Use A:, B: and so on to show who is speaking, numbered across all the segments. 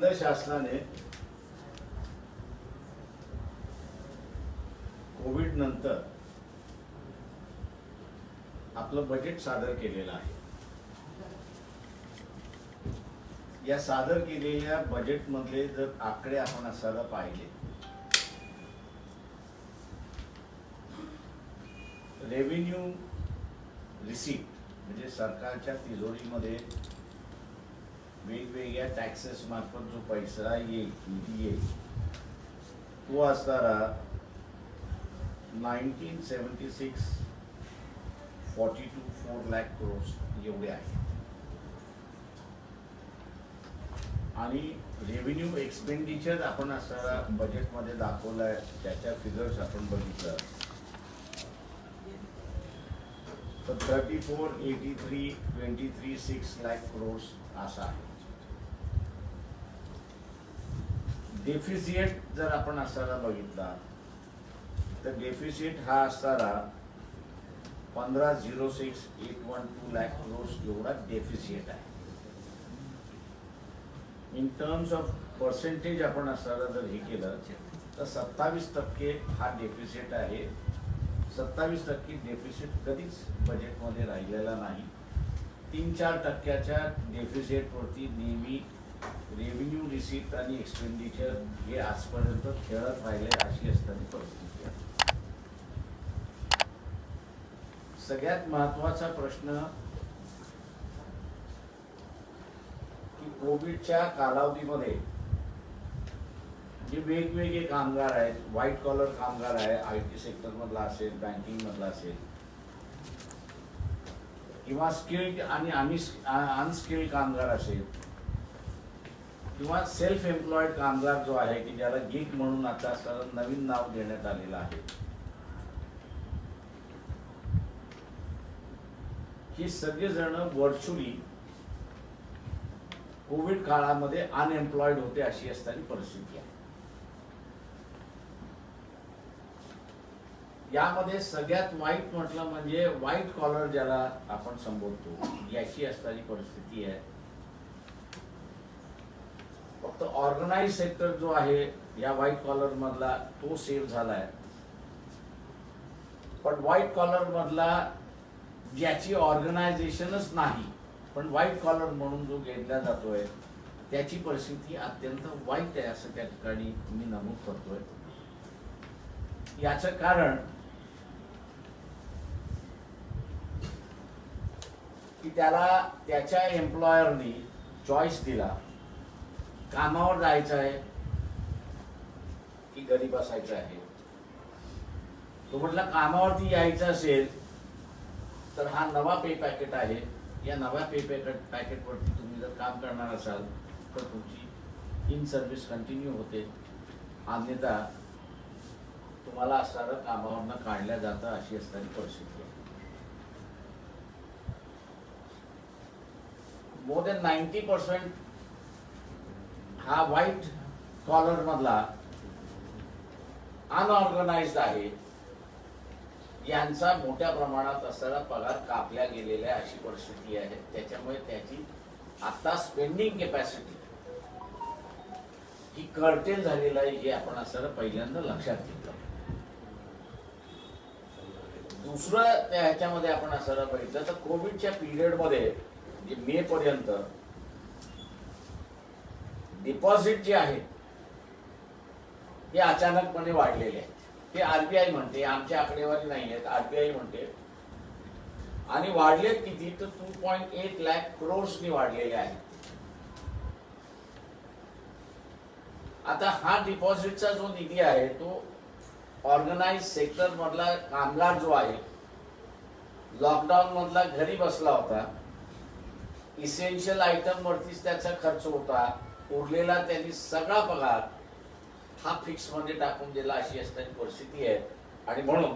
A: केंद्र शासनाने कोविड नंतर आपलं बजेट सादर केलेलं आहे. या सादर केलेल्या बजेट मधले जर आकडे आपण असायला पाहिले, रेव्हेन्यू रिसीट म्हणजे सरकारच्या तिजोरीमध्ये वेगवेगळ्या टॅक्सेस मार्फत जो पैसा येईल, निधी येईल, तो असणारा 1976 42 4 लाख करोड एवढे आहे. आणि रेव्हेन्यू एक्सपेंडिचर आपण असणारा बजेटमध्ये दाखवलाय, त्याच्या फिगर्स आपण बघितलं तर 34 83 23 6 लाख करोड असा आहे. डेफिसिट जर आपण असणारा बघितला तर डेफिसिट हा असणारा 15,06,812 लाख करोड एवढा डेफिसिट आहे. इन टर्म्स ऑफ पर्सेंटेज आपण असणारा जर हे केलं तर 27% हा डेफिसिट आहे. 27% डेफिसिट कधीच बजेटमध्ये राहिलेला नाही. 3-4% डेफिसिटवरती नेहमी रेव्हेन्यू रिसीट आणि एक्सपेंडिचर हे आजपर्यंत खेळत राहिले, अशी असणारी परिस्थिती आहे. सगळ्यात महत्वाचा प्रश्न की कोविडच्या कालावधीमध्ये जे वेगवेगळे कामगार आहेत, व्हाईट कॉलर कामगार आहे, IT सेक्टर मधला असेल, बँकिंग मधला असेल, किंवा स्किल्ड आणि अनस्किल्ड कामगार असेल, किंवा सेल्फ एम्प्लॉयड कामगार जो आहे की ज्याला गिग म्हणून आता नवीन नाव देण्यात आलेलं आहे, ही सगळेजण व्हर्च्युअली कोविड काळामध्ये अनएम्प्लॉयड होते, अशी असणारी परिस्थिती आहे. यामध्ये सगळ्यात वाईट म्हटलं म्हणजे व्हाईट कॉलर ज्याला आपण संबोधतो, याची असणारी परिस्थिती आहे. फक्त ऑर्गनाइज सेक्टर जो आहे या व्हाईट कॉलर मधला तो सेव्ह झालाय, पण व्हाईट कॉलर मधला ज्याची ऑर्गनायझेशनच नाही पण व्हाईट कॉलर म्हणून जो घेतला जातोय, त्याची परिस्थिती अत्यंत वाईट आहे असं त्या ठिकाणी मी नमूद करतोय. याचं कारण की त्याला त्याच्या एम्प्लॉयरनी चॉईस दिला, कामावर जायचं आहे की घरी बसायचं आहे. तो म्हटला कामावरती यायचं असेल तर हा नवा पे पॅकेट आहे. या नव्या पे पॅकेटवरती तुम्ही जर काम करणार असाल तर तुमची इन सर्व्हिस कंटिन्यू होते, अन्यथा तुम्हाला असणारं कामावरनं काढल्या जातं, अशी असणारी परिस्थिती आहे. मोर दॅन 90% हा व्हाईट कॉलर मधला अनऑर्गनाइज्ड आहे. यांचा मोठ्या प्रमाणात असणारा पगार कापल्या गेलेल्या अशी परिस्थिती आहे. त्याच्यामुळे त्याची आता स्पेंडिंग कॅपॅसिटी ही कर्टेल झालेला आहे, हे आपण असणारा पहिल्यांदा लक्षात घेतलं. दुसरं ह्याच्यामध्ये आपण असणारा बघितलं तर कोविडच्या पिरियड मध्ये जे मे पर्यंत डिपॉझिट जे आहे ते अचानकपणे वाढलेले आहेत. ते RBI म्हणते, आमच्या आकडेवारी नाही आहेत, RBI म्हणते. आणि वाढलेत किती तर 2.8 लाख करोड्सनी वाढलेले आहेत. आता हा डिपॉझिटचा जो निधी आहे तो ऑर्गनाइज सेक्टर मधला कामगार जो आहे, लॉकडाऊन मधला घरी बसला होता, इसेन्शियल आयटम वरतीच त्याचा खर्च होता, उरलेला त्यांनी सगळा पगार हा फिक्स मध्ये टाकून दिला, अशी असणारी परिस्थिती आहे. आणि म्हणून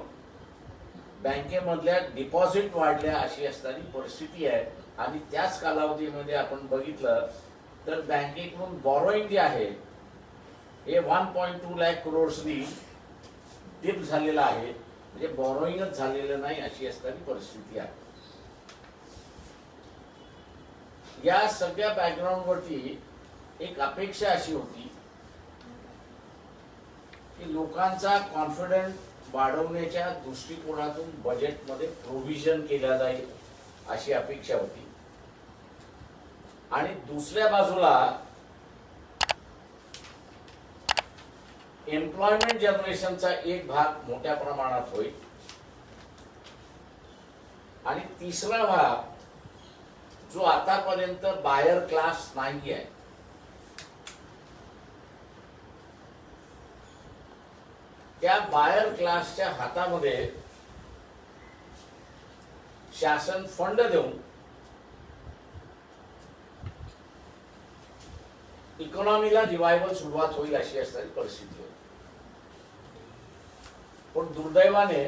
A: बँकेमधल्या डिपॉझिट वाढल्या, अशी असणारी परिस्थिती आहे. आणि त्याच कालावधीमध्ये आपण बघितलं तर बँकेकडून बॉरोईंग जे आहे हे 1.2 लाख करोड्सनी डिप झालेला आहे, म्हणजे बॉरोईंगच झालेलं नाही, अशी असणारी परिस्थिती आहे. या सगळ्या बॅकग्राऊंड वरती एक अपेक्षा अशी होती की लोकांचा कॉन्फिडन्स वाढवण्याच्या दृष्टिकोनातून बजेटमध्ये प्रोव्हिजन केल्या जाईल अशी अपेक्षा होती. आणि दुसऱ्या बाजूला एम्प्लॉयमेंट जनरेशनचा एक भाग मोठ्या प्रमाणात होईल आणि तिसरा भाग जो आतापर्यंत बायर क्लास नाही आहे, त्या बायर क्लासच्या हातामध्ये शासन फंड देऊन इकॉनॉमीला रिवायवल सुरुवात होईल अशी असणारी परिस्थिती होती. पण दुर्दैवाने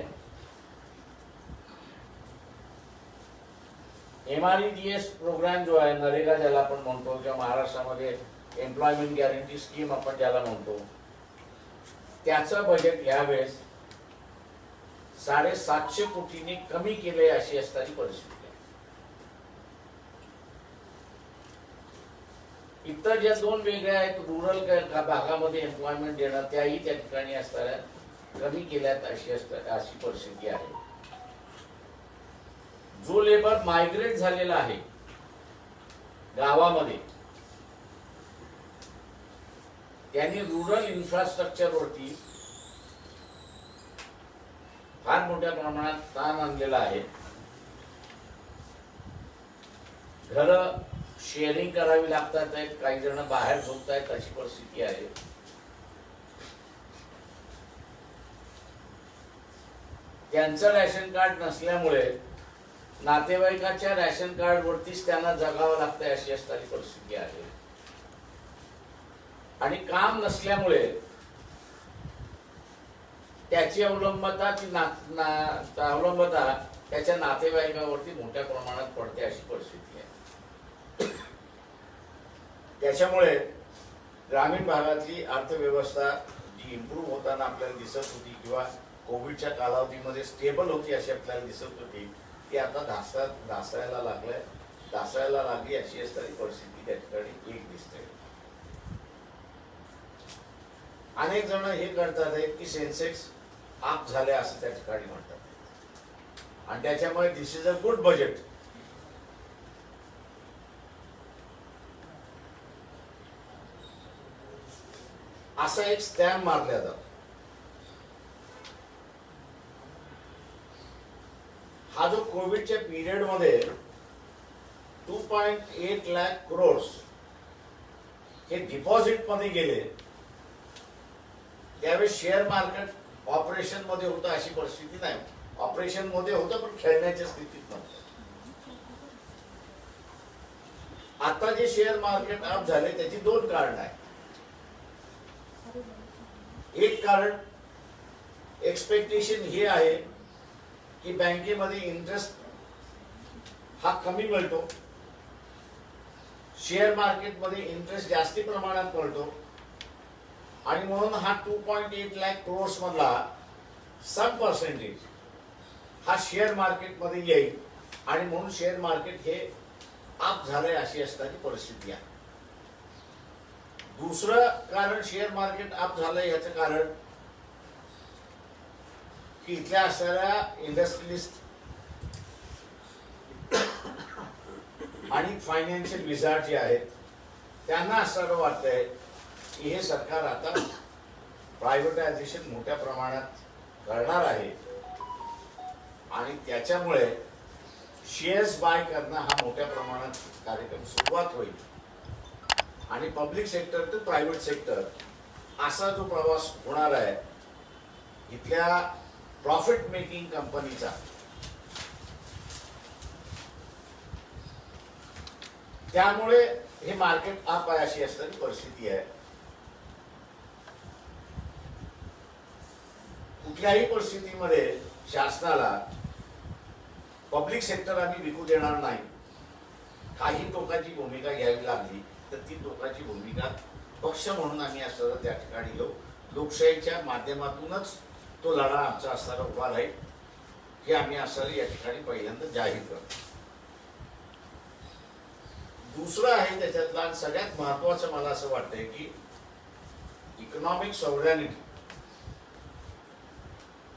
A: MREGS प्रोग्राम जो आहे, नरेगा ज्याला आपण म्हणतो, किंवा महाराष्ट्रामध्ये एम्प्लॉयमेंट गॅरंटी स्कीम आपण ज्याला म्हणतो, त्याचं बजेट यावेळेस 750 कोटींनी कमी केले अशी असणारी परिस्थिती आहे. इतर ज्या दोन वेगळ्या आहेत, रुरल भागामध्ये एम्प्लॉयमेंट देणं, त्याही त्या ठिकाणी असणाऱ्या कमी केल्यात अशी परिस्थिती आहे. जो लेबर मायग्रेट झालेला आहे गावामध्ये, त्यांनी रुरल इन्फ्रास्ट्रक्चर वरती फार मोठ्या प्रमाणात ताण आणलेला आहे. घर शेअरिंग करावी लागतात आहेत, काही जण बाहेर झोपतायत अशी परिस्थिती आहे. त्यांचं रॅशन कार्ड नसल्यामुळे नातेवाईकाच्या रॅशन कार्ड वरतीच त्यांना जगावं लागतंय अशी असणारी परिस्थिती आहे. आणि काम नसल्यामुळे त्याची अवलंबता त्याच्या नातेवाईकावरती मोठ्या प्रमाणात पडते अशी परिस्थिती आहे. त्याच्यामुळे ग्रामीण भागातली अर्थव्यवस्था जी इम्प्रूव्ह होताना आपल्याला दिसत होती किंवा कोविडच्या कालावधीमध्ये स्टेबल होती अशी आपल्याला दिसत होती, ती आता ढासळायला लागली अशी असणारी परिस्थिती त्या ठिकाणी एक दिसते. अनेक जण हे करतात की सेन्सेक्स अप झाले असं त्या ठिकाणी म्हणतात आणि त्याच्यामुळे दिस इज अ गुड बजेट. असा एक स्टॅम्प मारला जातो. हा जो कोविडच्या पिरियड मध्ये 2.8 लाख करोड हे डिपॉझिट मध्ये गेले, त्यावेळेस शेअर मार्केट ऑपरेशन मध्ये होतं अशी परिस्थिती नाही. ऑपरेशन मध्ये होतं पण खेळण्याच्या स्थितीत नव्हतं. आता जे शेअर मार्केट अप झाले त्याची दोन कारण आहेत. एक कारण एक्सपेक्टेशन हे आहे की बँकेमध्ये इंटरेस्ट हा कमी मिळतो, शेअर मार्केटमध्ये इंटरेस्ट जास्ती प्रमाणात मिळतो आणि म्हणून हा 2.8 लाख करोड मधला सम पर्सेंटेज हा शेअर मार्केटमध्ये येईल आणि म्हणून शेअर मार्केट हे अप झालंय अशी असणारी परिस्थिती आहे. दुसरं कारण शेअर मार्केट अप झालंय याचं कारण की इथल्या असणाऱ्या इंडस्ट्रियलिस्ट आणि फायनान्शियल विझार्ड जे आहेत त्यांना असं वाटतंय की हे सरकार आता प्रायव्हेटायझेशन मोठ्या प्रमाणात करणार आहे आणि त्याच्यामुळे शेअर्स बाय करणं हा मोठ्या प्रमाणात कार्यक्रम सुरुवात होईल आणि public sector to private sector असा जो प्रवास होणार आहे इथल्या प्रॉफिट मेकिंग कंपनीचा, त्यामुळे हे मार्केट अप आहे अशी असणारी परिस्थिती आहे. कुठल्याही परिस्थितीमध्ये शासनाला पब्लिक सेक्टर आम्ही विकू देणार नाही. काही टोकाची भूमिका घ्यावी लागली तर ती टोकाची भूमिका पक्ष म्हणून आम्ही असं त्या ठिकाणी घेऊ. लोकशाहीच्या माध्यमातूनच तो लढा आमचा असणारा उभा राहील हे आम्ही असं या ठिकाणी पहिल्यांदा जाहीर करतो. दुसरं आहे त्याच्यातला आणि सगळ्यात महत्वाचं मला असं वाटतंय की इकॉनॉमिक सॉव्हरॅनिटी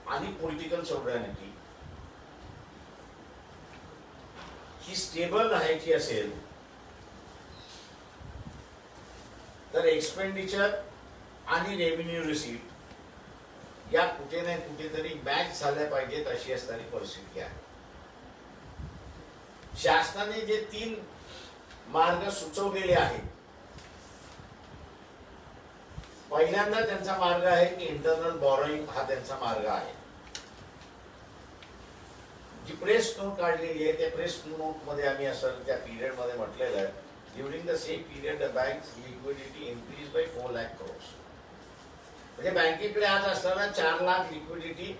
A: आणि पॉलिटिकल सॉव्हरॅनिटी ही स्टेबल राहायची असेल तर एक्सपेंडिचर आणि रेव्हेन्यू रिसीट या कुठे ना कुठेतरी मॅच झाल्या पाहिजेत अशी असणारी परिस्थिती आहे. शासनाने जे 3 मार्ग सुचवलेले आहेत, पहिल्यांदा त्यांचा मार्ग आहे की इंटरनल बॉरोइंग हा त्यांचा मार्ग आहे. जी प्रेस नोट काढलेली आहे त्या प्रेस नोट मध्ये आम्ही असं त्या पिरियड मध्ये म्हटलेलं आहे, during the same period the banks liquidity increase by 4 lakh crores. म्हणजे बँकेकडे आज असताना 4 लाख लिक्विडिटी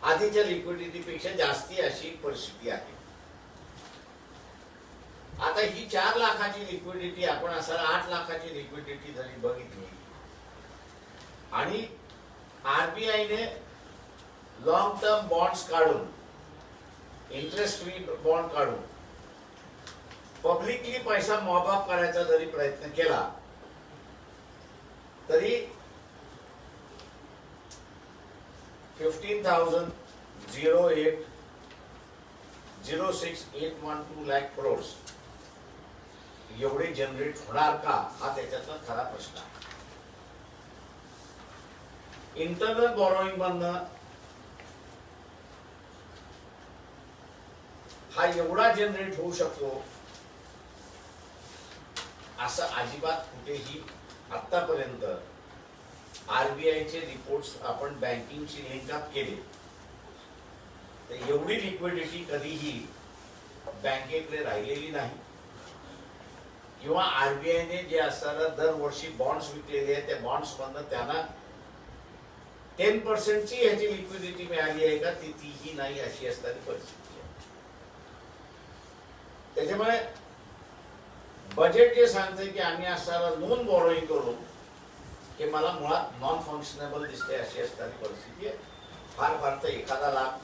A: आधीच्या लिक्विडिटी पेक्षा जास्ती अशी परिस्थिती आहे. आता ही 4 लाखाची लिक्विडिटी आपण असताना 8 लाखाची लिक्विडिटी जरी बघितली आणि आरबीआयने लॉंग टर्म बॉन्ड्स काढून इंटरेस्ट फ्री बॉन्ड काढून पब्लिकली पैसा मॉप अप करायचा जरी प्रयत्न केला तरी 15,006,812 लाख crores एवढे जनरेट होणार का हा त्याच्यातला खरा प्रश्न आहे. इंटरनल बॉरोइंग मधनं हा एवढा जनरेट होऊ शकतो असं अजिबात कुठेही आतापर्यंत आरबीआयचे रिपोर्ट्स आपण बँकिंगशी लिंक अप केले तर एवढी लिक्विडिटी कधीही बँकेकडे राहिलेली नाही. किंवा आरबीआयने जे असताना दरवर्षी बॉन्ड्स विकलेले आहेत त्या बॉन्ड्स मधनं त्यांना 10% ची ह्याची लिक्विडिटी मिळाली आहे का तीही नाही अशी असणारी परिस्थिती आहे. त्याच्यामुळे बजेट जे सांगते की आम्ही असताना लोन बॉरोइंग करून हे मला मुळात नॉन फंक्शनेबल दिसते अशी असणारी परिस्थिती आहे. फार फार तर 1 लाख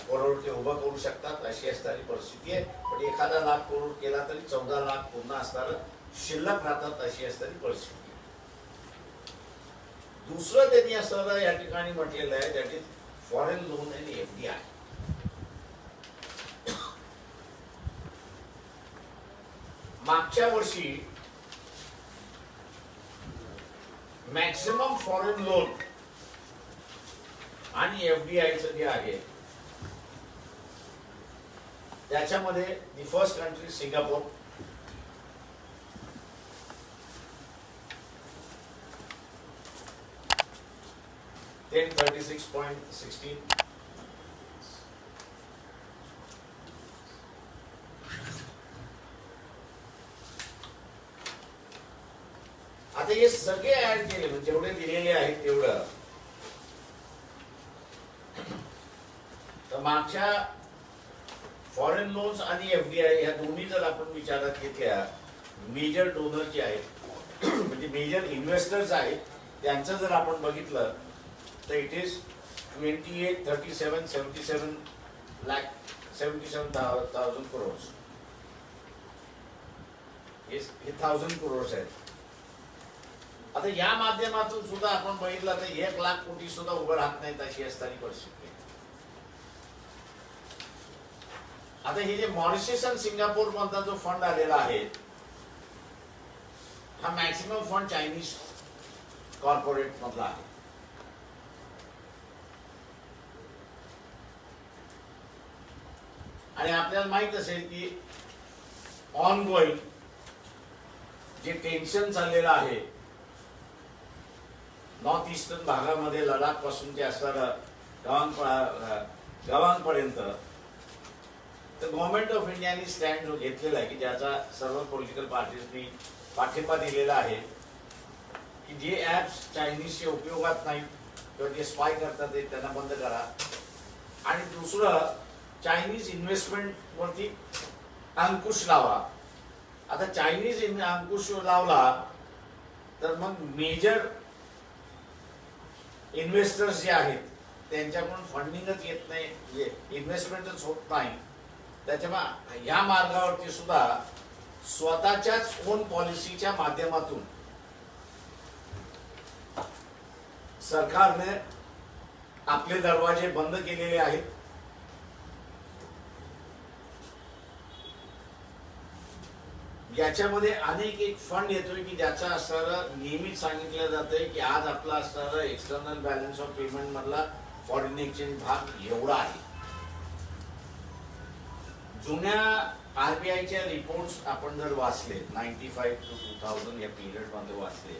A: करोड ते उभं करू शकतात अशी असणारी परिस्थिती आहे. पण 1 लाख करोड केला तरी 14 लाख पुन्हा असणारं शिल्लक राहतात अशी असणारी परिस्थिती आहे. दुसरं त्यांनी असं या ठिकाणी म्हटलेलं आहे दॅट इज फॉरेन लोन आणि एफडीआय. मागच्या वर्षी मॅक्सिमम फॉरेन लोन आणि एफडीआयचं जे आहे त्याच्यामध्ये the first country Singapore, then 36.16. आता हे सगळे ऍड केले म्हणजे जेवढे दिलेले आहेत तेवढं तर मागच्या फॉरेन लोन्स आणि एफडीआय ह्या दोन्ही जर आपण विचारात घेतल्या मेजर डोनर जे आहेत म्हणजे मेजर इन्व्हेस्टर्स आहेत त्यांचं जर आपण बघितलं तर इट इज 77,000 crores. हे 1000 crores आहेत. आता या माध्यमातून सुद्धा आपण बघितलं तर 1 लाख कोटी सुद्धा उभं राहत नाहीत अशी असणारी परिस्थिती आहे. आता हे जे मॉरिशस आणि सिंगापूर मधला जो फंड आलेला आहे हा मॅक्सिमम फंड चायनीज कॉर्पोरेट मधला आहे. आणि आपल्याला माहित असेल की ऑन गोईंग जे टेन्शन चाललेलं आहे नॉर्थ ईस्टर्न भागामध्ये लडाख पासून जे असणारं गावांपर्यंत तर गव्हर्नमेंट ऑफ इंडियाने स्टँड जो घेतलेला आहे की ज्याचा सर्व पॉलिटिकल पार्टीजनी पाठिंबा दिलेला आहे की जे ऍप्स चायनीजचे उपयोगात नाहीत किंवा जे स्पाय करतात ते त्यांना बंद करा. आणि दुसरं चायनीज इन्व्हेस्टमेंट वरती अंकुश लावा. आता चायनीज अंकुश लावला तर मग मेजर इन्व्हेस्टर्स जे आहेत त्यांच्याकडून फंडिंगच येत नाही, इन्व्हेस्टमेंटच होत नाही. त्याच्यामुळे या मार्गावरती सुद्धा स्वतःच्याच ओन पॉलिसीच्या माध्यमातून सरकारने आपले दरवाजे बंद केलेले आहेत. याच्यामध्ये अनेक एक फंड येतोय की ज्याचा असणारं नेहमीच सांगितलं जातंय की आज आपला असणारं एक्सटर्नल बॅलन्स ऑफ पेमेंट मधला फॉरेन एक्सचेंज भाग एवढा आहे. जुन्या आरबीआयच्या रिपोर्ट्स आपण जर वाचले 95 to 2000 या पिरियड मध्ये वाचले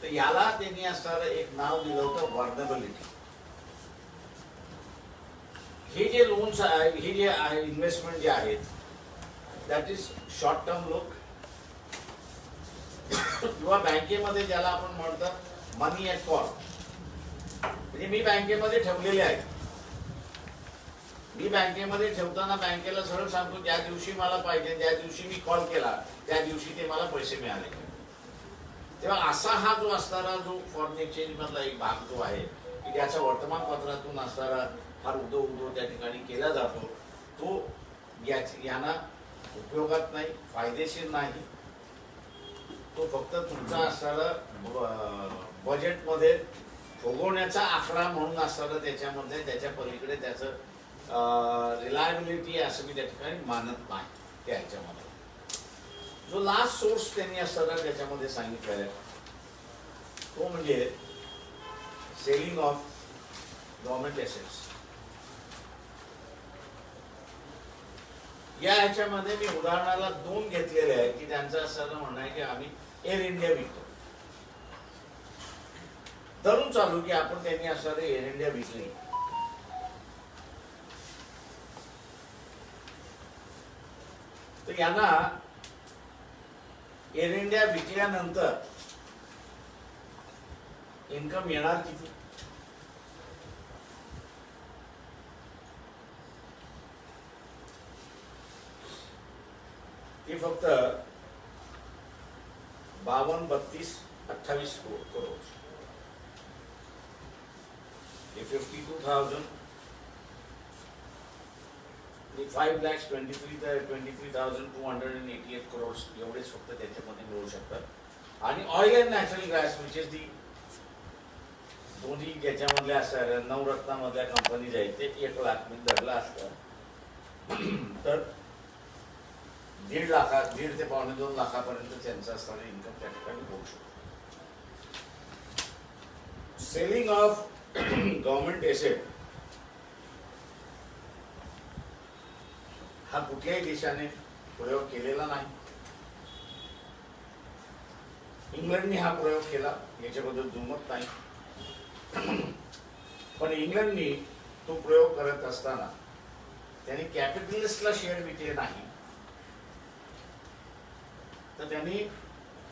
A: तर याला त्यांनी असणारं एक नाव दिलं होतं व्हर्नेबिलिटी. हे जे लोन्स आहे, हे जे इन्व्हेस्टमेंट जे आहेत दॅट इज शॉर्ट टर्म लोक किंवा बँकेमध्ये ज्याला आपण म्हणतो मनी ॲट कॉल, म्हणजे मी बँकेमध्ये ठेवलेले आहे. मी बँकेमध्ये ठेवताना बँकेला सरळ सांगतो ज्या दिवशी मला पाहिजे, ज्या दिवशी मी कॉल केला त्या दिवशी ते मला पैसे मिळाले. तेव्हा असा हा जो असणारा जो फॉरेन एक्सचेंज मधला एक भाग जो आहे की ज्याच्या वर्तमानपत्रातून असणारा फार उदो त्या ठिकाणी केला जातो, तो यांना उपयोगात नाही, फायदेशीर नाही. तो फक्त तुमचा असणारा बजेटमध्ये फुगवण्याचा आकडा म्हणून असणारा त्याच्यामध्ये त्याच्या पलीकडे त्याचं रिलायबिलिटी असं मी त्या ठिकाणी मानत नाही. त्या ह्याच्यामध्ये जो लास्ट सोर्स त्यांनी असणारा त्याच्यामध्ये सांगितलेला आहे तो म्हणजे सेलिंग ऑफ गव्हर्नमेंट एसेट्स. या ह्याच्यामध्ये मी उदाहरणाला 2 घेतलेले आहेत की त्यांचं असं म्हणणं आहे की आम्ही एअर इंडिया विकतो. धरून चालू की आपण त्यांनी असणारे एअर इंडिया विकली, तर यांना एअर इंडिया विकल्यानंतर इन्कम येणार किती? ती फक्त 52, 32, 28 करोड. 52,000 5,23,288 crores एवढेच फक्त त्याच्यामध्ये मिळू शकतात. आणि oil and natural gas which is the दोन्ही ज्याच्यामधल्या असणाऱ्या नवरत्नामधल्या कंपनीज आहेत ते 1 लाख मी धरला असतं तर 1.5 लाख 1.5 ते 2.25 लाखापर्यंत त्यांचं असणारं इन्कम त्या ठिकाणी होऊ शकतो. सेलिंग ऑफ गव्हर्नमेंट एसेट हा कुठल्याही देशाने प्रयोग केलेला नाही. इंग्लंडने हा प्रयोग केला, याच्याबद्दल दुमत नाही. पण इंग्लंडने तो प्रयोग करत असताना त्यांनी कॅपिटलिस्टला शेअर विकले नाही, तर त्यांनी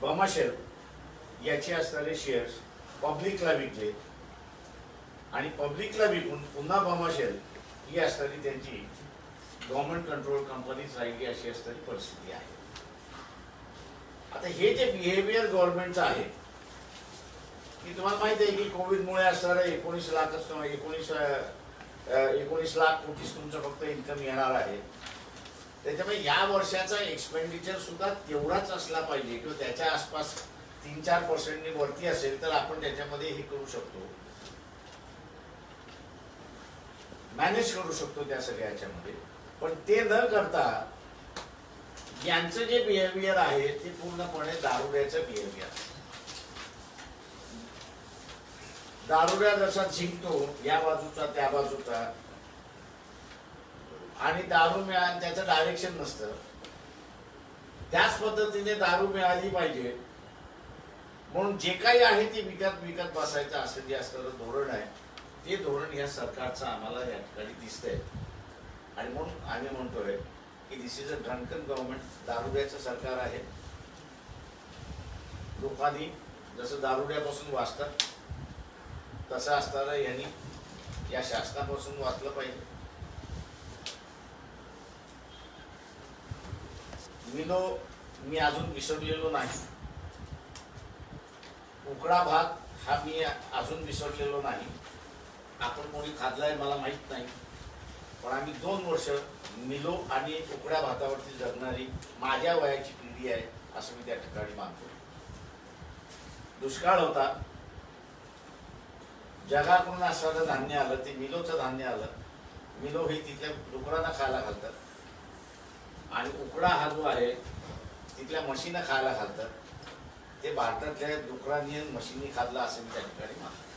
A: बमाशेल याचे असणारे शेअर्स पब्लिकला विकले आणि पब्लिकला विकून पुन्हा बमाशेल ही असणारी त्यांची गव्हर्नमेंट कंट्रोल कंपनीच राहिली अशी असणारी परिस्थिती आहे. आता हे जे बिहेवियर गव्हर्नमेंटचं आहे की तुम्हाला माहिती आहे की कोविडमुळे असणारं 19 लाख कोटीच तुमचं फक्त इन्कम येणार आहे. त्याच्यामुळे या वर्षाचा एक्सपेंडिचर सुद्धा तेवढाच असला पाहिजे किंवा त्याच्या आसपास 3-4% वरती असेल तर आपण त्याच्यामध्ये हे करू शकतो, मॅनेज करू शकतो त्या सगळ्याच्यामध्ये. पण ते न करता यांचं जे बिहेवियर आहे ते पूर्णपणे दारुड्याचं बिहेवियर. दारुड्या जसा झिंकतो या बाजूचा त्या बाजूचा आणि दारू मिळाली त्याचं डायरेक्शन नसतं, त्याच पद्धतीने दारू मिळाली पाहिजे म्हणून जे काही आहे ते विकत बसायचं असं जे असणारं धोरण आहे ते धोरण या सरकारचं आम्हाला या ठिकाणी दिसतंय. आणि म्हणून आम्ही म्हणतोय की दिस इज अ ड्रंकन गव्हर्नमेंट. दारुड्याचं सरकार आहे. लोकांनी जसं दारुड्यापासून वाचतात तसं असताना यांनी या शासनापासून वाचलं पाहिजे. मी अजून विसरलेलो नाही. उकडा भात हा मी अजून विसरलेलो नाही. आपण कोणी खाल्लाय मला माहित नाही, पण आम्ही 2 वर्ष मिलो आणि उकड्या भातावरती जगणारी माझ्या वयाची पिढी आहे असं मी त्या ठिकाणी मानतो. दुष्काळ होता, जगाकडून असणारं धान्य आलं, ते मिलोचं धान्य आलं. मिलो हे तिथल्या डुकरांना खायला घालतात आणि उकडा हा जो आहे तिथल्या म्हशींना खायला घालतात. ते भारतातल्या डुकरांनी आणि म्हशींनी खाल्ला असं मी त्या ठिकाणी मानतो.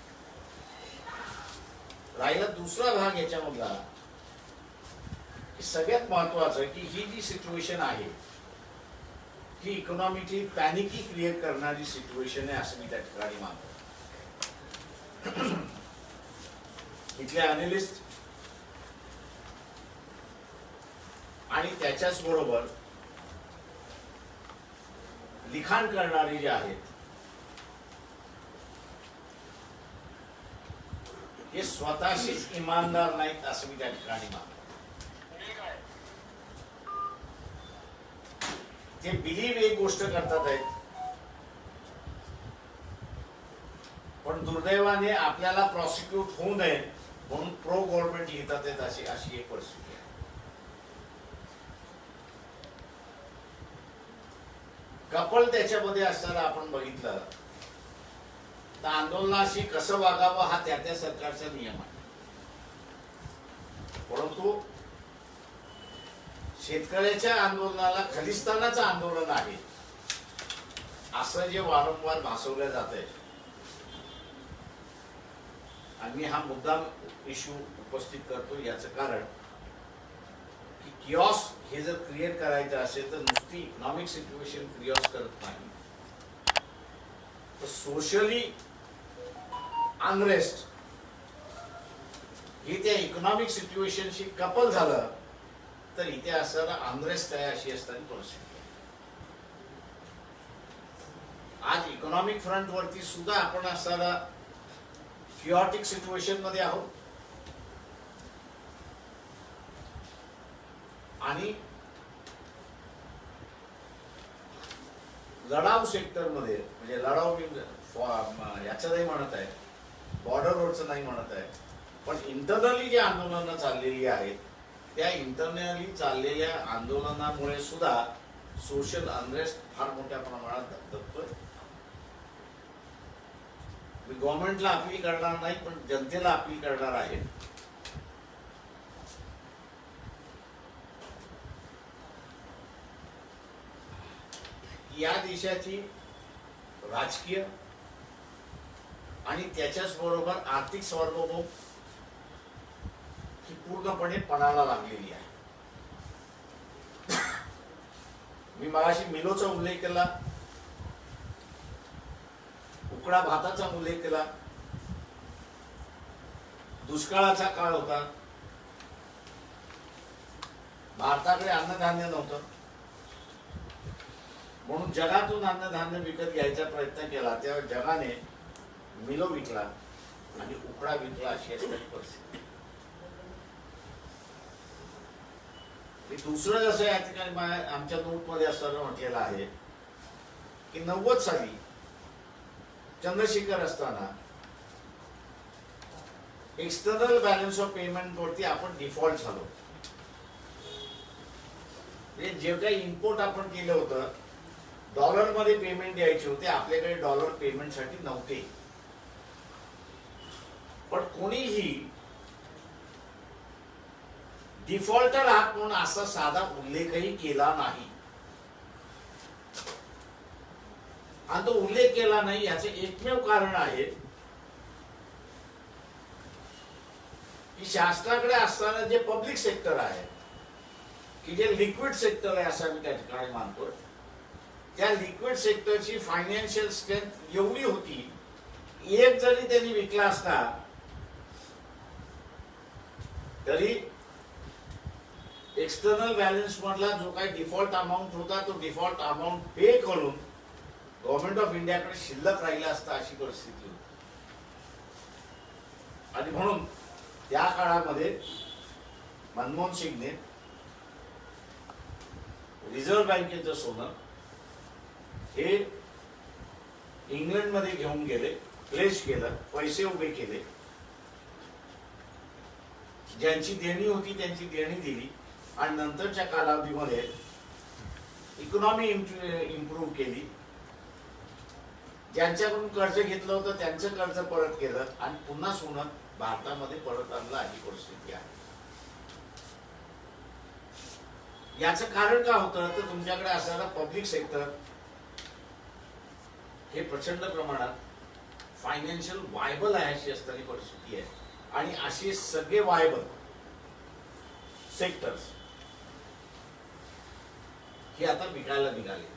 A: राहिला दुसरा भाग याच्यामधला की सगळ्यात महत्वाचं की ही जी सिच्युएशन आहे ही इकॉनॉमिकली पॅनिकी क्रिएट करणारी सिच्युएशन आहे असं मी त्या ठिकाणी मानतो. इथले अॅनालिस्ट आणि त्याच्याच बरोबर लिखाण करणारे जे आहेत हे स्वतःशीच इमानदार नाहीत असं मी त्या ठिकाणी मानतो. ते बिलीव्ह एक गोष्ट करतात आहेत, पण दुर्दैवाने आपल्याला प्रॉसिक्यूट होऊ नये म्हणून प्रो गव्हर्नमेंट लिहितात आहेत अशी एक परिस्थिती आहे. कपल त्याच्यामध्ये असताना आपण बघितलं तर आंदोलनाशी कसं वागावं हा त्या सरकारचा नियम आहे. परंतु शेतकऱ्याच्या आंदोलनाला खलिस्तानाचं आंदोलन आहे असं जे वारंवार भासवलं जात आहे आणि मी हा मुद्दाम इश्यू उपस्थित करतो याचं कारण की किऑस हे जर क्रिएट करायचं असेल तर नुसती इकॉनॉमिक सिच्युएशन क्रिऑस करत नाही, तर सोशली अनरेस्ट हे त्या इकॉनॉमिक सिच्युएशनशी कपल झालं तर इथे असणारा अनरेस्ट आहे अशी असणारी परिस्थिती. आज इकॉनॉमिक फ्रंट वरती सुद्धा आपण असणारा फिऑटिक सिच्युएशन मध्ये आहोत आणि लढाऊ सेक्टर मध्ये म्हणजे लढाऊ याचं नाही म्हणत आहे, बॉर्डरवरचं नाही म्हणत आहे, पण इंटरनली जे आंदोलनं चाललेली आहेत त्या इंटरनली चाललेल्या आंदोलनामुळे सुद्धा सोशल अनरेस्ट फार मोठ्या प्रमाणात धगधगतोय. मी गव्हर्नमेंटला अपील करणार नाही पण जनतेला अपील करणार आहे या देशाची राजकीय आणि त्याच्याच बरोबर आर्थिक सार्वभौम ही पूर्णपणे पणाला लागलेली आहे. मी मगाशी मिलोचा उल्लेख केला, उकडा भाताचा उल्लेख केला, दुष्काळाचा काळ होता, भारताकडे अन्नधान्य नव्हतं म्हणून जगातून अन्नधान्य विकत घ्यायचा प्रयत्न केला, तेव्हा जगाने मिलो विकला आणि उकडा विकला अशी परिस्थिती. दुसरं जसं या ठिकाणी आमच्या नोटमध्ये असताना म्हटलेलं आहे की 90 साली चंद्रशेखर असताना एक्सटर्नल बॅलन्स ऑफ पेमेंट वरती आपण डिफॉल्ट झालो. म्हणजे जे काही इम्पोर्ट आपण केलं होतं डॉलर मध्ये पेमेंट द्यायचे होते, आपल्याकडे डॉलर पेमेंट साठी नव्हते. पण कोणीही डिफॉल्टर आहात म्हणून असा साधा उल्लेखही केला नाही. आणि तो उल्लेख केला नाही याचे एकमेव कारण आहे की शासनाकडे असताना जे पब्लिक सेक्टर आहे की जे लिक्विड सेक्टर आहे असं मी त्या ठिकाणी मानतो, त्या लिक्विड सेक्टरची फायनान्शियल स्ट्रेंथ एवढी होती, एक जरी त्यांनी विकला असता तरी एक्सटर्नल बॅलन्स मधला जो काही डिफॉल्ट अमाऊंट होता तो डिफॉल्ट अमाऊंट पे करून गव्हर्नमेंट ऑफ इंडियाकडे शिल्लक राहिला असता अशी परिस्थिती होती. आणि म्हणून त्या काळामध्ये मनमोहन सिंगने रिझर्व्ह बँकेचं सोनं हे इंग्लंडमध्ये घेऊन गेले, प्लेस केलं, पैसे उभे केले. ज्यांची देणी होती त्यांची देणी दिली आणि नंतरच्या कालावधीमध्ये इकॉनॉमी इम्प्रूव्ह केली. ज्यांच्याकडून कर्ज घेतलं होतं त्यांचं कर्ज परत केलं आणि पुन्हा सोनं भारतामध्ये परत आणलं अशी परिस्थिती आहे. याचं कारण काय होतं तर तुमच्याकडे असणारा पब्लिक सेक्टर हे प्रचंड प्रमाणात फायनान्शियल वायबल आहे अशी असणारी परिस्थिती आहे. आणि असे सगळे वायबल सेक्टर्स हे आता विकायला निघाले.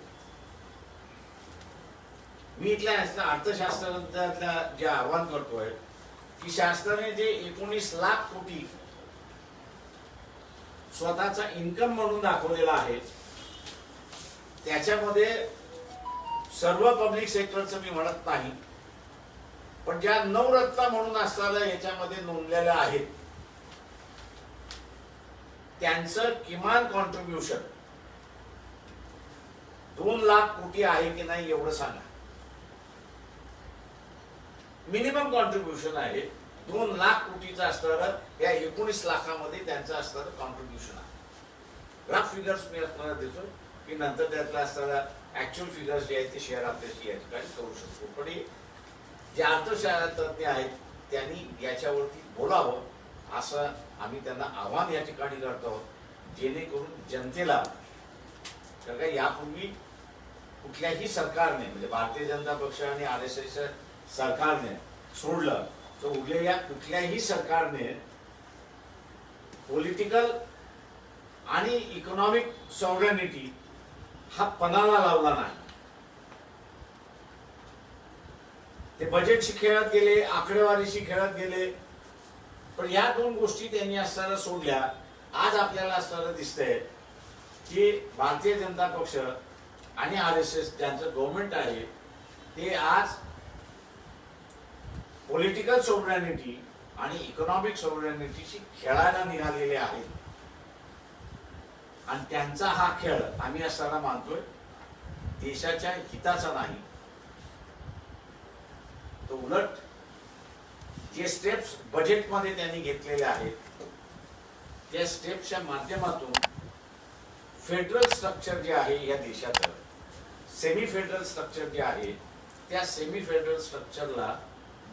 A: मी इथल्या अर्थशास्त्रातल्या जे आव्हान करतोय की शासनाने जे 19 लाख कोटी स्वतःचा इन्कम म्हणून दाखवलेला आहे त्याच्यामध्ये सर्व पब्लिक सेक्टरचं मी म्हणत नाही, पण ज्या नवरत्न म्हणून असणाऱ्या याच्यामध्ये नोंदलेल्या आहेत त्यांचं किमान कॉन्ट्रीब्युशन 2 लाख कोटी आहे की नाही एवढं सांगा. मिनिमम कॉन्ट्रीब्युशन आहे 2 लाख कोटीचं असणारं या 19 लाखामध्ये त्यांचं असणारं कॉन्ट्रीब्युशन आहे. रफ फिगर्स मी असणारा देतो की नंतर त्यातला असणारा ऍक्च्युअल फिगर्स जे आहेत ते शेअर आपल्याशी या ठिकाणी करू शकतो. पण जे अर्थशास्त्रज्ञ आहेत त्यांनी याच्यावरती बोलावं असं आम्ही त्यांना आव्हान या ठिकाणी करतो, जेणेकरून जनतेला, कारण का यापूर्वी कुठल्याही सरकारने म्हणजे भारतीय जनता पक्ष आणि RSS सरकारने सोडलं तर उरलेल्या कुठल्याही सरकारने पॉलिटिकल आणि इकॉनॉमिक सॉव्हरेनिटी हा पणाला लावला नाही. ते बजेटशी खेळत गेले, आकडेवारीशी खेळत गेले, पण या 2 गोष्टी त्यांनी असताना सोडल्या. आज आपल्याला असताना दिसतंय की भारतीय जनता पक्ष आणि RSS ज्यांचं गव्हर्नमेंट आहे ते आज पॉलिटिकल सॉव्हरेनिटी आणि इकॉनॉमिक सॉव्हरेनिटीशी खेळायला निघालेले आहेत. आणि त्यांचा हा खेळ आम्ही असताना मानतोय देशाच्या हिताचा नाही. तो उलट जे स्टेप्स बजेटमध्ये त्यांनी घेतलेले आहेत त्या स्टेप्सच्या माध्यमातून फेडरल स्ट्रक्चर जे आहे या देशाचं, सेमी फेडरल स्ट्रक्चर जे आहे त्या सेमी फेडरल स्ट्रक्चरला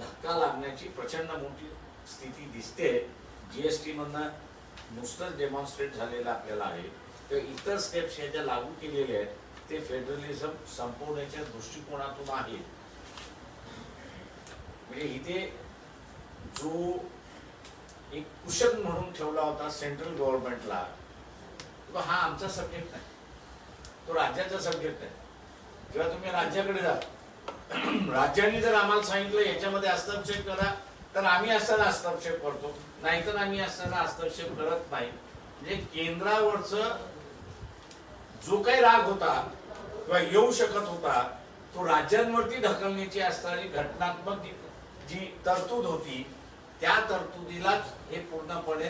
A: धक्का लागण्याची प्रचंड मोठी स्थिती दिसते. GST मधनं नुसतंच डेमॉन्स्ट्रेट झालेलं आपल्याला आहे. तर इतर स्टेप्स ज्या लागू केलेले आहेत ते फेडरलिझम संपवण्याच्या दृष्टिकोनातून आहे. म्हणजे इथे जो एक कुशन म्हणून ठेवला होता सेंट्रल गव्हर्नमेंटला, तो हा आमचा सब्जेक्ट नाही, तो राज्याचा सब्जेक्ट आहे. जेव्हा तुम्ही राज्याकडे जा, राज्यांनी जर आम्हाला सांगितलं याच्यामध्ये हस्तक्षेप करा तर आम्ही असताना हस्तक्षेप करतो, नाहीतर आम्ही असताना हस्तक्षेप करत नाही. म्हणजे केंद्रावरचं जो काही राग होता किंवा येऊ शकत होता तो राज्यांवरती ढकलण्याची असणारी घटनात्मक जी तरतूद होती त्या तरतुदीलाच हे पूर्णपणे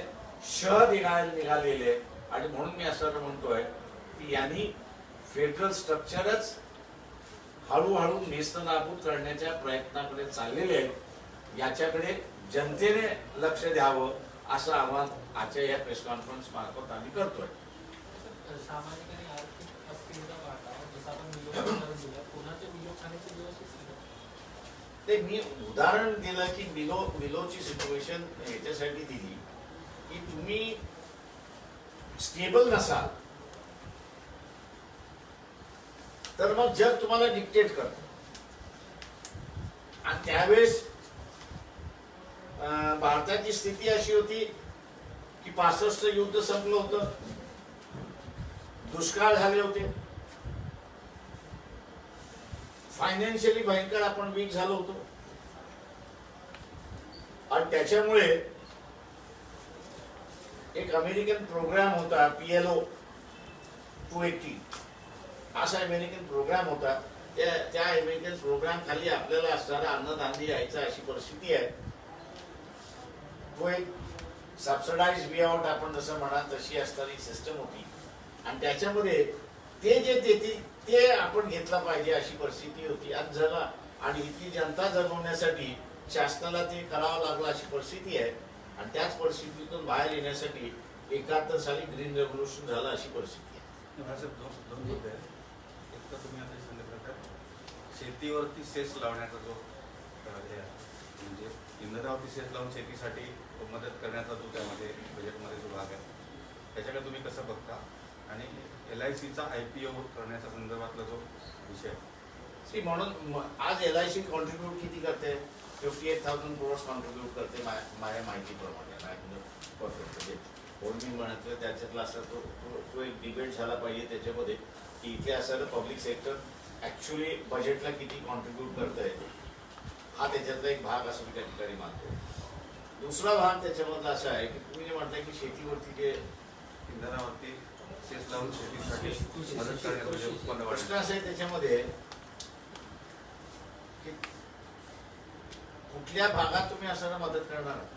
A: निघालेले. आणि म्हणून मी असं म्हणतोय की यांनी फेडरल स्ट्रक्चरच हळूहळू नेस्तनाबूत करण्याच्या प्रयत्नाकडे चाललेले आहेत. याच्याकडे जनतेने लक्ष द्यावं असं आवाहन आजच्या या प्रेस कॉन्फरन्स मार्फत आम्ही करतोय. ते मी उदाहरण दिलं की मिलोची सिच्युएशन याच्यासाठी दिली की तुम्ही स्टेबल नसाल तर मग जग तुम्हाला डिक्टेट करत. आणि त्यावेळेस भारताची स्थिती अशी होती की 65 युद्ध संपलं होतं, दुष्काळ झाले होते, फायनान्शियली भयंकर आपण वीक झालो होतो. आणि त्याच्यामुळे एक अमेरिकन प्रोग्राम होता PLO 280 असा अमेरिकन प्रोग्राम होता. त्या अमेरिकन प्रोग्राम खाली आपल्याला असणारा अन्नधान्य यायचा अशी परिस्थिती आहे. तो एक सबसिडाइज वे आउट आपण जसं म्हणा तशी असणारी सिस्टम होती. आणि त्याच्यामध्ये ते जे देतील ते आपण घेतलं पाहिजे अशी परिस्थिती होती. आज जगा आणि इथली जनता जगवण्यासाठी शासनाला ते करावं लागलं अशी परिस्थिती आहे. आणि त्याच परिस्थितीतून बाहेर येण्यासाठी 71 साली ग्रीन रेव्होल्युशन झालं अशी परिस्थिती आहे.
B: दोन मुद्दे आहेत. एक तर तुम्ही आता सांगितलं तर शेतीवरती सेस लावण्याचा जो हे आहे, म्हणजे इंधनावरती सेस लावून शेतीसाठी मदत करण्याचा जो त्यामध्ये बजेटमध्ये जो भाग आहे त्याच्याकडे तुम्ही कसं बघता, आणि LICचा IPO करण्याच्या संदर्भातला जो विषय आहे.
A: म्हणून आज LIC कॉन्ट्रीब्यूट किती करते? 58,000 crores कॉन्ट्रीब्यूट करते माझ्या माहितीप्रमाणे. परफेक्ट होल्डिंग म्हणायचं त्याच्यातला असा तो एक डिबेट झाला पाहिजे त्याच्यामध्ये की इथे असं पब्लिक सेक्टर ॲक्च्युली बजेटला किती कॉन्ट्रीब्यूट करत आहे, हा त्याच्यातला एक भाग असं मी त्या ठिकाणी मानतो. दुसरा भाग त्याच्यामधला असा आहे की तुम्ही जे म्हणताय की शेतीवरती जे
B: इंधनावरती सेस लावून शेतीसाठी मदत करण्याचं जे उत्पन्न
A: प्रश्न
B: वाढतं,
A: असा आहे त्याच्यामध्ये की कुठल्या भागात तुम्ही असं मदत करणार आहात?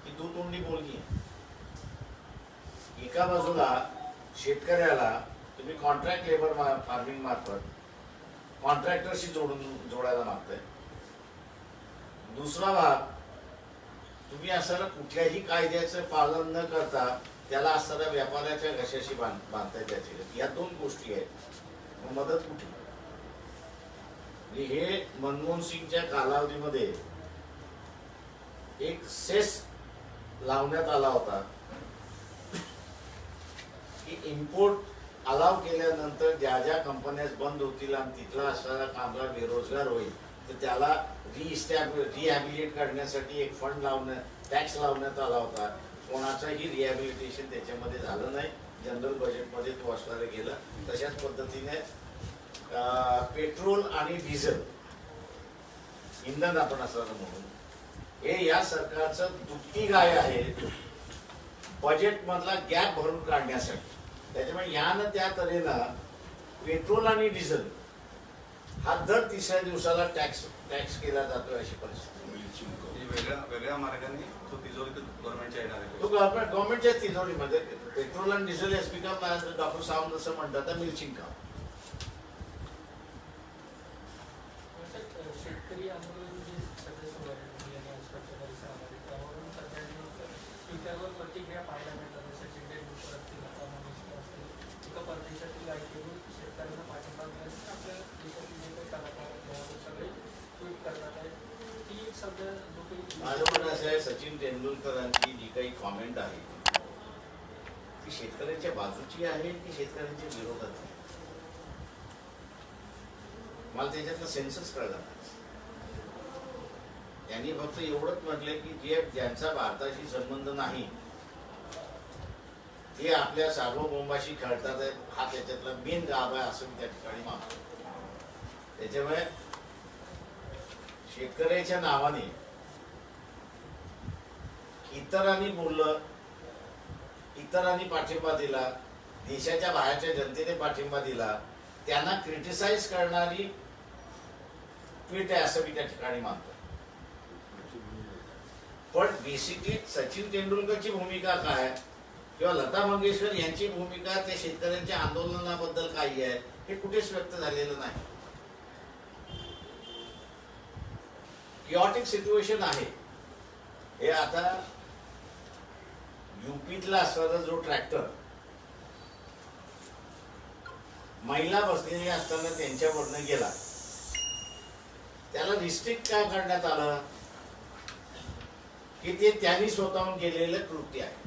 A: ही दुतोंडी बोलणी आहे. एका बाजूला शेतकऱ्याला तुम्ही कॉन्ट्रॅक्ट लेबर फार्मिंग मार्फत कॉन्ट्रॅक्टरशी जोडायला मागताय. दुसरा भाग तुम्ही असताना कुठल्याही कायद्याचं पालन न करता त्याला असताना व्यापाऱ्याच्या घशाशी बांधताय त्याची. या दोन गोष्टी आहेत. मदत कुठे? हे मनमोहन सिंगच्या कालावधीमध्ये एक सेस लावण्यात आला होता की इम्पोर्ट अलाव केल्यानंतर ज्या ज्या कंपन्या बंद होतील आणि तिथला असणारा कामगार बेरोजगार होईल तर त्याला रिहॅबिलिट करण्यासाठी एक फंड टॅक्स लावण्यात आला होता. कोणाचंही रिहॅबिलिटेशन त्याच्यामध्ये झालं नाही. जनरल बजेटमध्ये तो असणारा गेला. तशाच पद्धतीने पेट्रोल आणि डिझेल इंधन आपण असणारं म्हणून हे या सरकारचं दुःखी गाय आहे बजेटमधला गॅप भरून काढण्यासाठी. त्याच्यामुळे यानं त्या तऱ्हेनं पेट्रोल आणि डिझेल हा दर तिसऱ्या दिवसाला टॅक्स केला जातोय अशी परिस्थिती.
B: वेगळ्या मार्गाने तो तिजोरी गव्हर्नमेंटच्या येणार आहे.
A: तो गव्हर्नमेंटच्या तिजोरीमध्ये पेट्रोल आणि diesel S become doctor Sawant जसं म्हणतात मिल्चिंग काम.
C: शेतकरी आंदोलन जे सध्या सुरू आहे आणि आजकालच्या परिसरामध्ये त्यावरून सगळ्यांनी ट्विटरवर प्रतिक्रिया पाहायला मिळतात. सचिन तेंडुलकर असतील, लता मंगेशकर असतील, एका परदेशातील गायकीवरून शेतकऱ्यांना पाठिंबा देण्यासाठी आपल्या देशातील जे काही कलाकार आहेत सगळे ट्विट करतात आहेत. ती एक सध्या जो काही
A: माझं म्हणणं असं आहे सचिन तेंडुलकरांची जी काही कॉमेंट आहे ती शेतकऱ्यांच्या बाजूची आहे की शेतकऱ्यांच्या विरोधात आहे? मला त्याच्यातलं सेन्सच कळलं नाही. त्यांनी फक्त एवढंच म्हटलं की ज्यांचा भारताशी संबंध नाही ते आपल्या सार्वभौमाशी खेळतात हा त्याच्यातला मेन गाभ आहे असं मी त्या ठिकाणी मानतो. त्याच्यामुळे शेतकऱ्याच्या नावाने इतरांनी बोललं, इतरांनी पाठिंबा दिला, देशाच्या बाहेरच्या जनतेने पाठिंबा दिला, त्यांना क्रिटिसाइज करणारी ट्विट आहे असं मी त्या ठिकाणी मानतो. पण बेसिकली सचिन तेंडुलकरची भूमिका काय किंवा लता मंगेशकर यांची भूमिका त्या शेतकऱ्यांच्या आंदोलनाबद्दल काही आहे हे कुठेच व्यक्त झालेलं नाही. किऑटिक सिच्युएशन आहे. हे आता युपीतला असणारा जो ट्रॅक्टर महिला बसलेली असताना त्यांच्यावरनं गेला त्याला रिस्ट्रिक्ट काय करण्यात आलं की ते त्यांनी स्वतःहून केलेलं कृत्य आहे.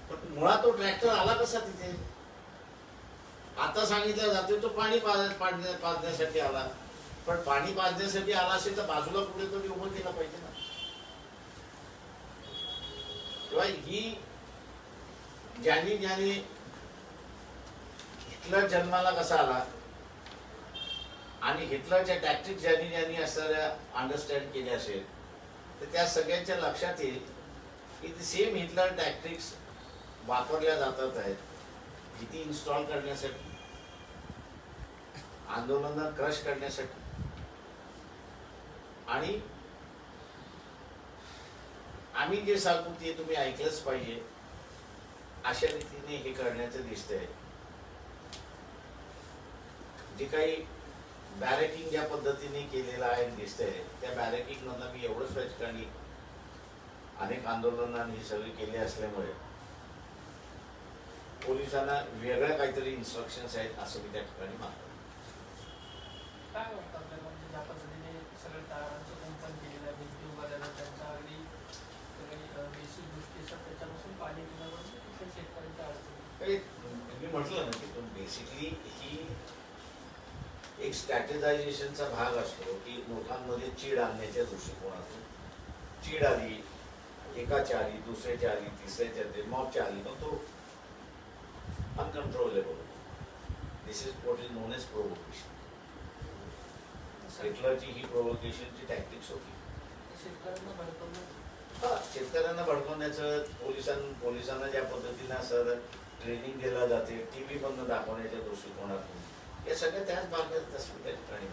A: पण मुळात तो ट्रॅक्टर आला कसा तिथे? आता सांगितलं जाते तो पाणी पाजण्यासाठी आला. पण पाणी पाजण्यासाठी आला असेल तर बाजूला कुठेतरी उभं केलं पाहिजे ना. तेव्हा ही ज्यांनी हिटलर जन्माला कसा आला आणि हिटलरच्या टॅक्टिक्स ज्यांनी असणाऱ्या अंडरस्टँड केले असेल तर त्या सगळ्यांच्या लक्षात येईल की ते सेम हिटलर टॅक्टिक्स वापरल्या जातात आहेत जिथे इन्स्टॉल करण्यासाठी, आंदोलनांना क्रश करण्यासाठी आणि आम्ही जे सांगू ते तुम्ही ऐकलंच पाहिजे अशा रीतीने हे करण्याचं दिसतंय. जे काही बॅरेकिंग ज्या पद्धतीने केलेलं आहे दिसतंय त्या बॅरेकिंग मधनं मी एवढंच त्या ठिकाणी अनेक आंदोलनांनी हे सगळे केले असल्यामुळे पोलिसांना वेगळ्या काहीतरी इन्स्ट्रक्शन्स आहेत असं मी त्या ठिकाणी मानतो.
C: काय वाटतं आपल्याला म्हणजे ज्या पद्धतीने सगळं टाळांचं कुंपण केलेलं आहे भिंती उभारलेल्या त्यांच्या अगदी सगळी बेसिक गोष्टी असतात त्याच्यापासून पाणी पिण्यापासून कुठे शेतकऱ्यांच्या अडचणी.
A: मी म्हटलं ना की बेसिकली ही एक स्ट्रॅटेजायझेशनचा भाग असतो की लोकांमध्ये चीड आणण्याच्या दृष्टिकोनातून चीड आली, एकाच्या आली, दुसऱ्याच्या आली, तिसऱ्याच्या आली, मॉबच्या आली, मग तो अनकंट्रोलेबल होतो. This is what is known as provocation. हिटलरची ही प्रोवोकेशनची टॅक्टिक्स होती.
C: शेतकऱ्यांना भडकवणं
A: हा, शेतकऱ्यांना भडकवण्याचं पोलिसांना ज्या पद्धतीनं असं ट्रेनिंग दिला जाते, टी व्ही बंद दाखवण्याच्या दृष्टिकोनातून, या सगळ्या त्याच भागात असतो त्या ठिकाणी.